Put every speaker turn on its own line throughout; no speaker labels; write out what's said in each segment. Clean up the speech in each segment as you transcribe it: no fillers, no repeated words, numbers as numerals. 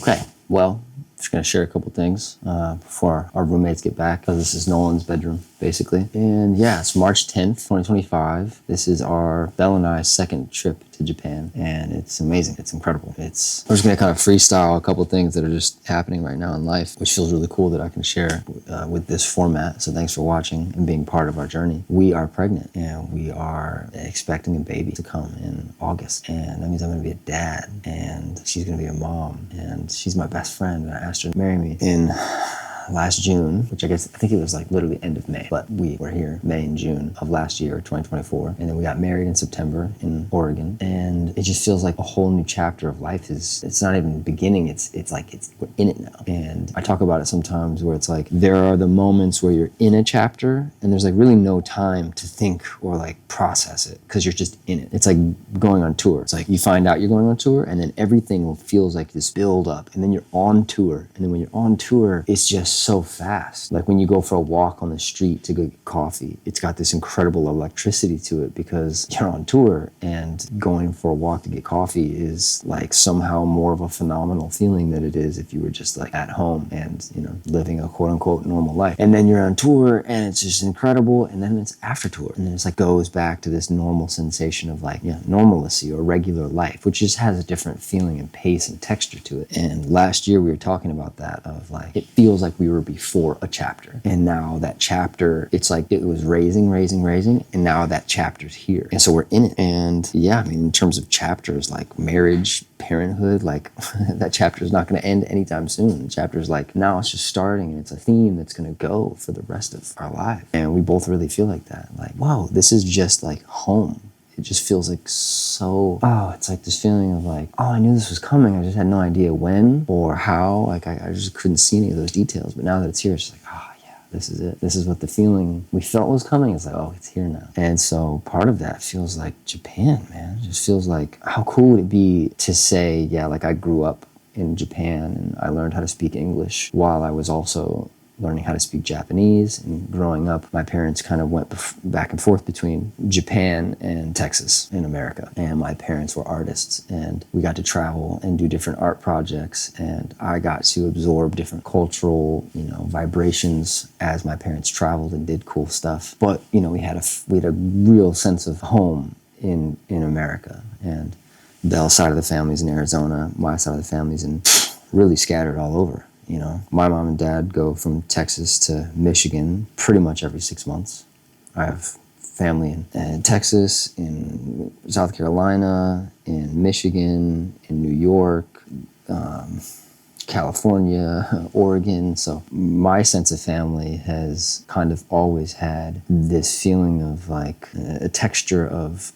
Okay, well, just gonna share a couple things before our roommates get back, because this is Nolan's bedroom, basically. And yeah, it's March 10th, 2025. This is our Belle and I's second trip to Japan, and it's amazing. It's incredible. We're just gonna kind of freestyle a couple things that are just happening right now in life, which feels really cool that I can share with this format. So thanks for watching and being part of our journey. We are pregnant, and we are expecting a baby to come in August, and that means I'm gonna be a dad, and she's gonna be a mom, and she's my best friend, and I asked her to marry me in last June, which I think it was like literally end of May, but we were here May and June of last year, 2024. And then we got married in September in Oregon. And it just feels like a whole new chapter of life it's not even beginning. We're in it now. And I talk about it sometimes where it's like, there are the moments where you're in a chapter and there's like really no time to think or like process it, because you're just in it. It's like going on tour. It's like you find out you're going on tour, and then everything feels like this build up, and then you're on tour. And then when you're on tour, it's just so fast. Like when you go for a walk on the street to go get coffee, it's got this incredible electricity to it because you're on tour, and going for a walk to get coffee is like somehow more of a phenomenal feeling than it is if you were just like at home and, you know, living a quote unquote normal life. And then you're on tour and it's just incredible, and then it's after tour, and then it's like goes back to this normal sensation of like, normalcy or regular life, which just has a different feeling and pace and texture to it. And last year we were talking about that, of like, it feels like we were before a chapter, and now that chapter, it's like it was raising, and now that chapter's here, and so we're in it. And yeah, I mean, in terms of chapters, like marriage, parenthood, like that chapter is not going to end anytime soon. The chapter's like, now it's just starting, and it's a theme that's going to go for the rest of our life. And we both really feel like that, like, wow, this is just like home. It just feels like it's like this feeling of like, oh, I knew this was coming. I just had no idea when or how. Like I just couldn't see any of those details. But now that it's here, it's like, yeah, this is it. This is what the feeling we felt was coming. It's like, oh, it's here now. And so part of that feels like Japan, man. It just feels like, how cool would it be to say, yeah, like I grew up in Japan and I learned how to speak English while I was also learning how to speak Japanese. And growing up, my parents kind of went back and forth between Japan and Texas in America. And my parents were artists, and we got to travel and do different art projects. And I got to absorb different cultural, vibrations as my parents traveled and did cool stuff. But, we had a real sense of home in America. And Belle's side of the family's in Arizona, my side of the family's in really scattered all over. My mom and dad go from Texas to Michigan pretty much every 6 months. I have family in Texas, in South Carolina, in Michigan, in New York, California, Oregon. So my sense of family has kind of always had this feeling of like a texture of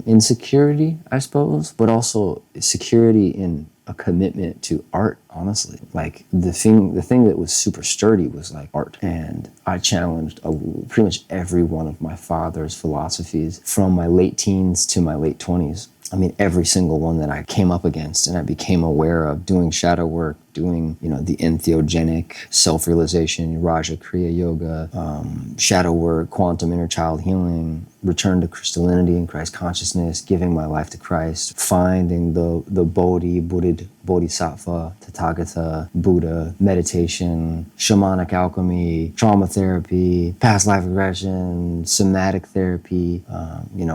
insecurity, I suppose, but also security in a commitment to art, honestly. Like the thing that was super sturdy was like art. And I challenged pretty much every one of my father's philosophies from my late teens to my late 20s. I mean, every single one that I came up against and I became aware of, doing shadow work, doing, the entheogenic self-realization, Raja Kriya Yoga, shadow work, quantum inner child healing, return to crystallinity and Christ consciousness, giving my life to Christ, finding the Bodhi, Bodhisattva, Tathagata, Buddha, meditation, shamanic alchemy, trauma therapy, past life regression, somatic therapy,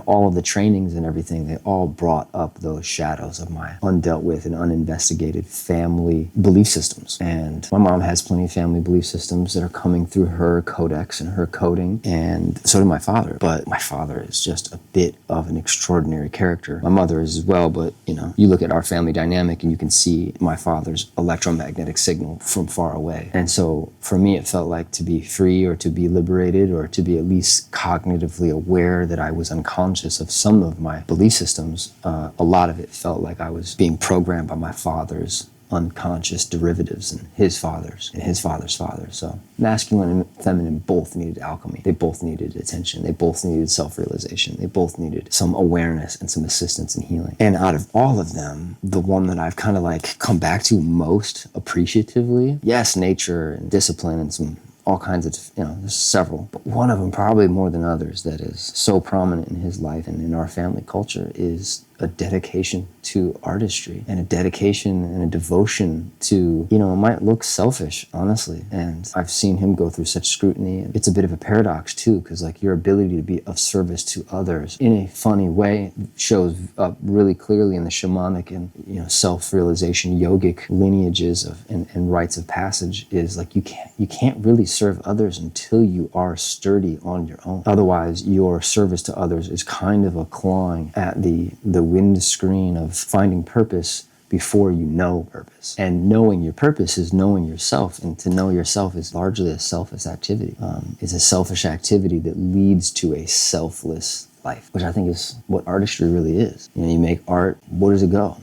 all of the trainings and everything, they all brought up those shadows of my undealt with and uninvestigated family belief systems. And my mom has plenty of family belief systems that are coming through her codex and her coding, and so did my father. But my father is just a bit of an extraordinary character. My mother is as well, but you look at our family dynamic and you can see my father's electromagnetic signal from far away. And so for me, it felt like to be free or to be liberated or to be at least cognitively aware that I was unconscious of some of my belief systems. A lot of it felt like I was being programmed by my father's unconscious derivatives and his father's father. So masculine and feminine both needed alchemy. They both needed attention. They both needed self-realization. They both needed some awareness and some assistance in healing. And out of all of them, the one that I've kind of like come back to most appreciatively, yes, nature and discipline and some all kinds of, there's several, but one of them probably more than others that is so prominent in his life and in our family culture is a dedication to artistry and a dedication and a devotion to, it might look selfish, honestly. And I've seen him go through such scrutiny. And it's a bit of a paradox too, because like your ability to be of service to others in a funny way shows up really clearly in the shamanic and, self-realization yogic lineages of and rites of passage is like you can't really serve others until you are sturdy on your own. Otherwise, your service to others is kind of a clawing at the windscreen of finding purpose before you know purpose. And knowing your purpose is knowing yourself, and to know yourself is largely a selfish activity. It's a selfish activity that leads to a selfless life, which I think is what artistry really is. You make art, where does it go?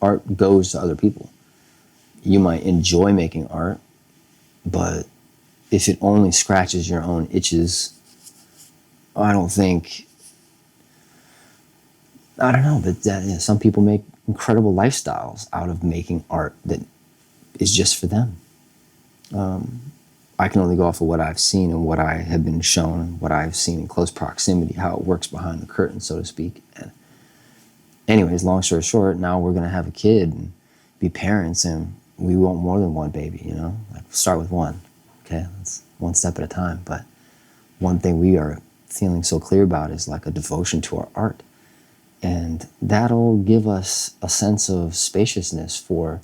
Art goes to other people. You might enjoy making art, but if it only scratches your own itches, I don't know, but some people make incredible lifestyles out of making art that is just for them. I can only go off of what I've seen and what I have been shown and what I've seen in close proximity, how it works behind the curtain, so to speak. And anyways, long story short, now we're going to have a kid and be parents, and we want more than one baby, like start with one. Okay, that's one step at a time. But one thing we are feeling so clear about is like a devotion to our art. And that'll give us a sense of spaciousness for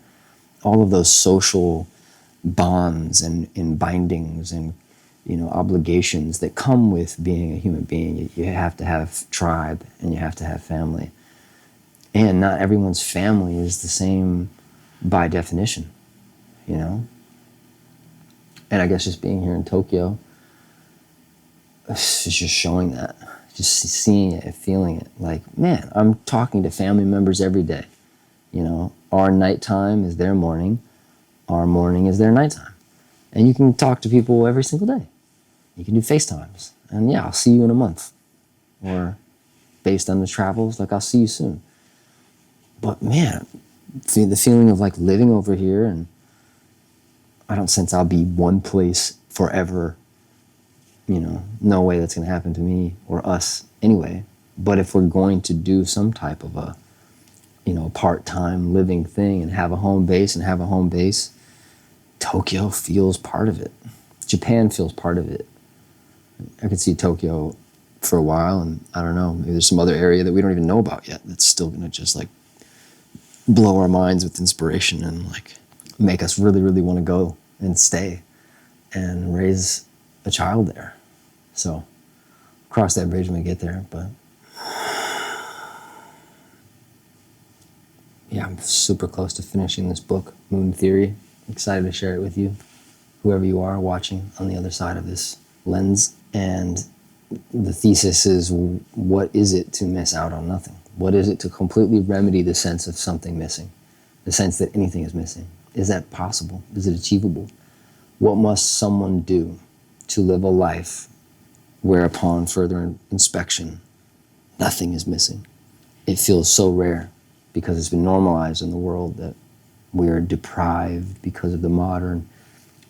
all of those social bonds and bindings and, obligations that come with being a human being. You have to have tribe and you have to have family. And not everyone's family is the same by definition, And I guess just being here in Tokyo is just showing that. Just seeing it and feeling it. Like, man, I'm talking to family members every day. Our nighttime is their morning. Our morning is their nighttime. And you can talk to people every single day. You can do FaceTimes. And yeah, I'll see you in a month. Or based on the travels, like I'll see you soon. But man, the feeling of like living over here, and I don't sense I'll be one place forever. No way that's going to happen to me or us anyway. But if we're going to do some type of a, part-time living thing and have a home base, Tokyo feels part of it. Japan feels part of it. I could see Tokyo for a while, and I don't know, maybe there's some other area that we don't even know about yet that's still going to just like blow our minds with inspiration and like make us really, really want to go and stay and raise a child there. So cross that bridge when we get there. But yeah, I'm super close to finishing this book, Moon Theory. Excited to share it with you, whoever you are watching on the other side of this lens. And the thesis is, what is it to miss out on nothing? What is it to completely remedy the sense of something missing? The sense that anything is missing? Is that possible? Is it achievable? What must someone do to live a life where upon further inspection, nothing is missing? It feels so rare because it's been normalized in the world that we are deprived because of the modern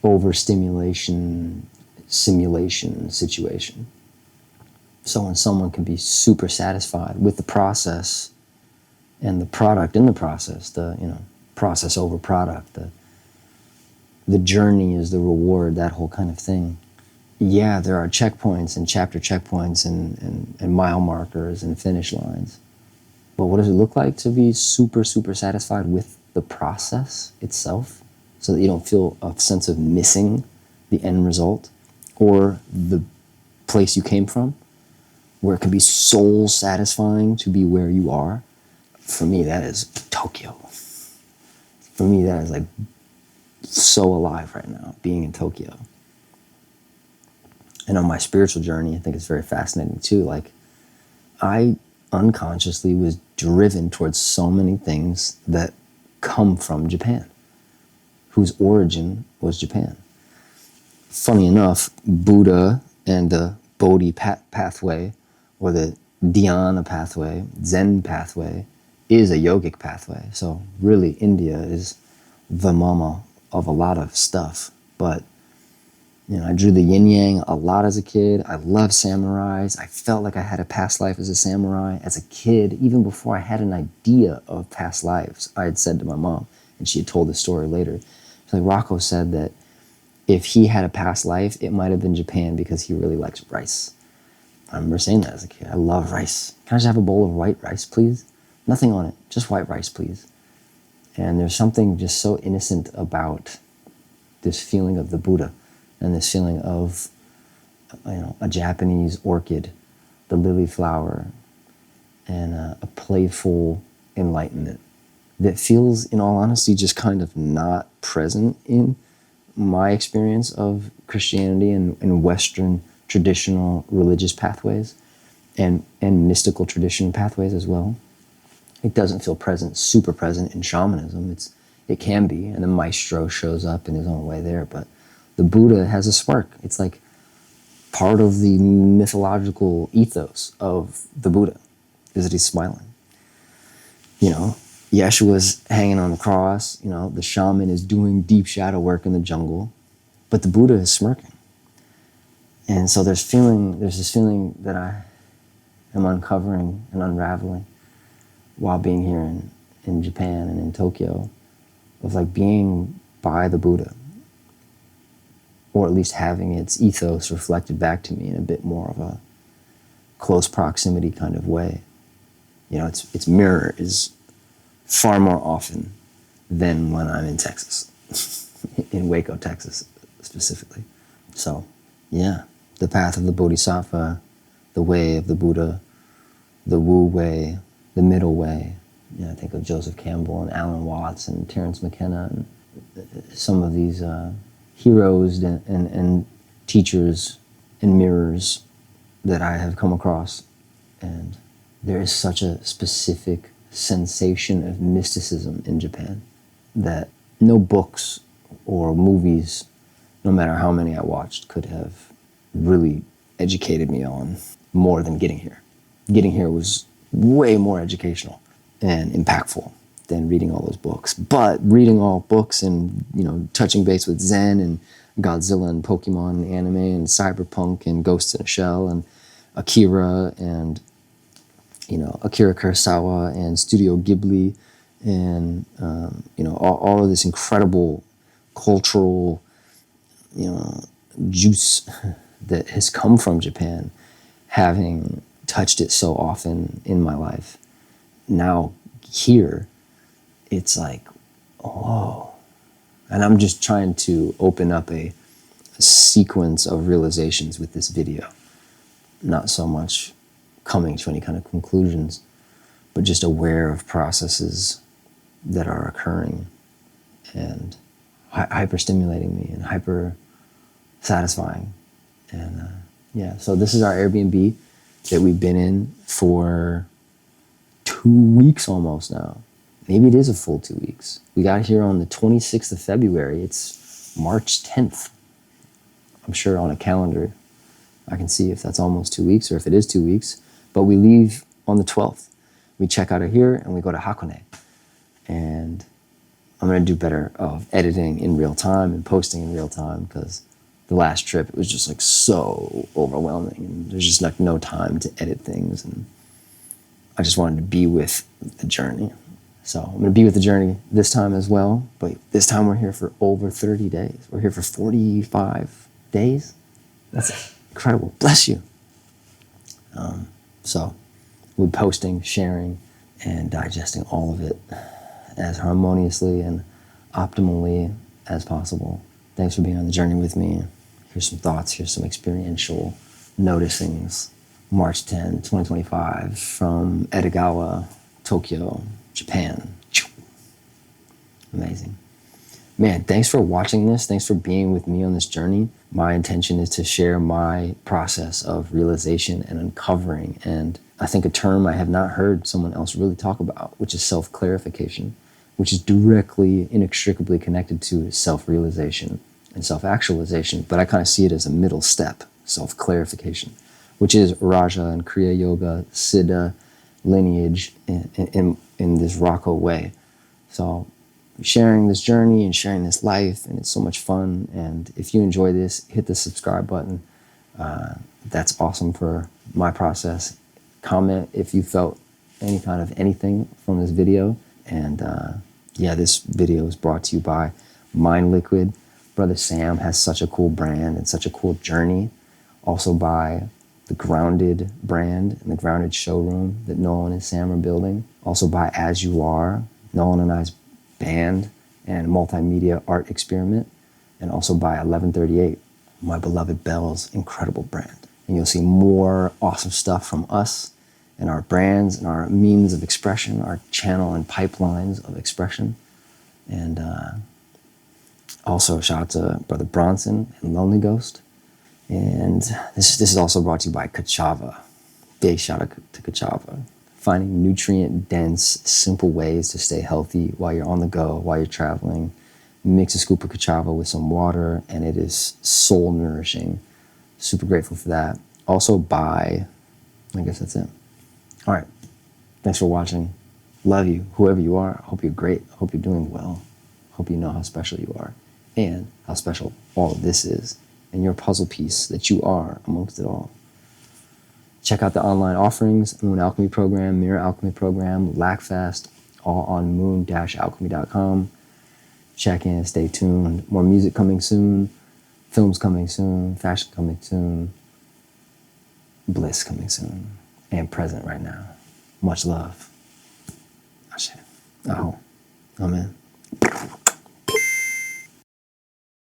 overstimulation, simulation situation. So when someone can be super satisfied with the process and the product in the process, process over product, the journey is the reward, that whole kind of thing. Yeah, there are checkpoints and chapter checkpoints and mile markers and finish lines. But what does it look like to be super, super satisfied with the process itself so that you don't feel a sense of missing the end result or the place you came from, where it can be soul satisfying to be where you are? For me, that is Tokyo. For me, that is like so alive right now, being in Tokyo. And on my spiritual journey, I think it's very fascinating too. Like, I unconsciously was driven towards so many things that come from Japan, whose origin was Japan. Funny enough, Buddha and the Bodhi pathway, or the Dhyana pathway, Zen pathway, is a yogic pathway. So really, India is the mama of a lot of stuff. But I drew the yin yang a lot as a kid. I loved samurais. I felt like I had a past life as a samurai. As a kid, even before I had an idea of past lives, I had said to my mom, and she had told the story later. She's like, Rocco said that if he had a past life, it might have been Japan because he really likes rice. I remember saying that as a kid. I love rice. Can I just have a bowl of white rice, please? Nothing on it, just white rice, please. And there's something just so innocent about this feeling of the Buddha and this feeling of, a Japanese orchid, the lily flower, and a playful enlightenment that feels, in all honesty, just kind of not present in my experience of Christianity and Western traditional religious pathways and mystical tradition pathways as well. It doesn't feel present, super present in shamanism. It can be, and the maestro shows up in his own way there, but the Buddha has a spark. It's like part of the mythological ethos of the Buddha is that he's smiling. Yeshua's hanging on the cross, the shaman is doing deep shadow work in the jungle, but the Buddha is smirking. And so there's this feeling that I am uncovering and unraveling while being here in Japan and in Tokyo, of like being by the Buddha, or at least having its ethos reflected back to me in a bit more of a close proximity kind of way. Its mirror is far more often than when I'm in Texas, in Waco, Texas, specifically. So, yeah, the path of the Bodhisattva, the way of the Buddha, the Wu way, the middle way. I think of Joseph Campbell and Alan Watts and Terence McKenna and some of these heroes and teachers and mirrors that I have come across. And there is such a specific sensation of mysticism in Japan that no books or movies, no matter how many I watched, could have really educated me on more than getting here. Getting here was way more educational and impactful than reading all those books. But reading all books and, touching base with Zen and Godzilla and Pokemon and anime and cyberpunk and Ghost in a Shell and Akira and, Akira Kurosawa and Studio Ghibli and, all of this incredible cultural, juice that has come from Japan, having touched it so often in my life. Now here, it's like, whoa. And I'm just trying to open up a sequence of realizations with this video. Not so much coming to any kind of conclusions, but just aware of processes that are occurring and hyper-stimulating me and hyper-satisfying. And so this is our Airbnb that we've been in for 2 weeks almost now. Maybe it is a full 2 weeks. We got here on the 26th of February. It's March 10th. I'm sure on a calendar I can see if that's almost 2 weeks or if it is 2 weeks. But we leave on the 12th. We check out of here and we go to Hakone. And I'm going to do better of editing in real time and posting in real time, because the last trip, it was just like so overwhelming. And there's just like no time to edit things. And I just wanted to be with the journey. So I'm going to be with the journey this time as well. But this time we're here for over 30 days. We're here for 45 days. That's incredible. Bless you. So we're posting, sharing, and digesting all of it as harmoniously and optimally as possible. Thanks for being on the journey with me. Here's some thoughts. Here's some experiential noticings. March 10, 2025, from Edogawa, Tokyo, Japan. Amazing. Man, thanks for watching this. Thanks for being with me on this journey. My intention is to share my process of realization and uncovering, and I think a term I have not heard someone else really talk about, which is self-clarification, which is directly, inextricably connected to self-realization and self-actualization, but I kind of see it as a middle step, self-clarification, which is Raja and Kriya Yoga, Siddha lineage in this Rocco way. So, sharing this journey and sharing this life, and it's so much fun. And if you enjoy this, hit the subscribe button. That's awesome for my process. Comment if you felt any kind of anything from this video. And yeah, this video is brought to you by Mind Liquid. Brother Sam has such a cool brand and such a cool journey. Also by the Grounded brand and the Grounded showroom that Nolan and Sam are building. Also by As You Are, Nolan and I's band and multimedia art experiment. And also by 1138, my beloved Belle's incredible brand. And you'll see more awesome stuff from us and our brands and our means of expression, our channel and pipelines of expression. And also shout out to Brother Bronson and Lonely Ghost. And this is also brought to you by Kachava. Big shout out to Kachava. Finding nutrient-dense, simple ways to stay healthy while you're on the go, while you're traveling. Mix a scoop of Kachava with some water, and it is soul nourishing. Super grateful for that. Also by, I guess that's it. All right. Thanks for watching. Love you, whoever you are. Hope you're great. Hope you're doing well. Hope you know how special you are and how special all of this is and your puzzle piece that you are amongst it all. Check out the online offerings, Moon Alchemy Program, Mirror Alchemy Program, LACFest, all on moon-alchemy.com. Check in, stay tuned. More music coming soon, films coming soon, fashion coming soon, bliss coming soon, and present right now. Much love. Ashe. Aho. Amen.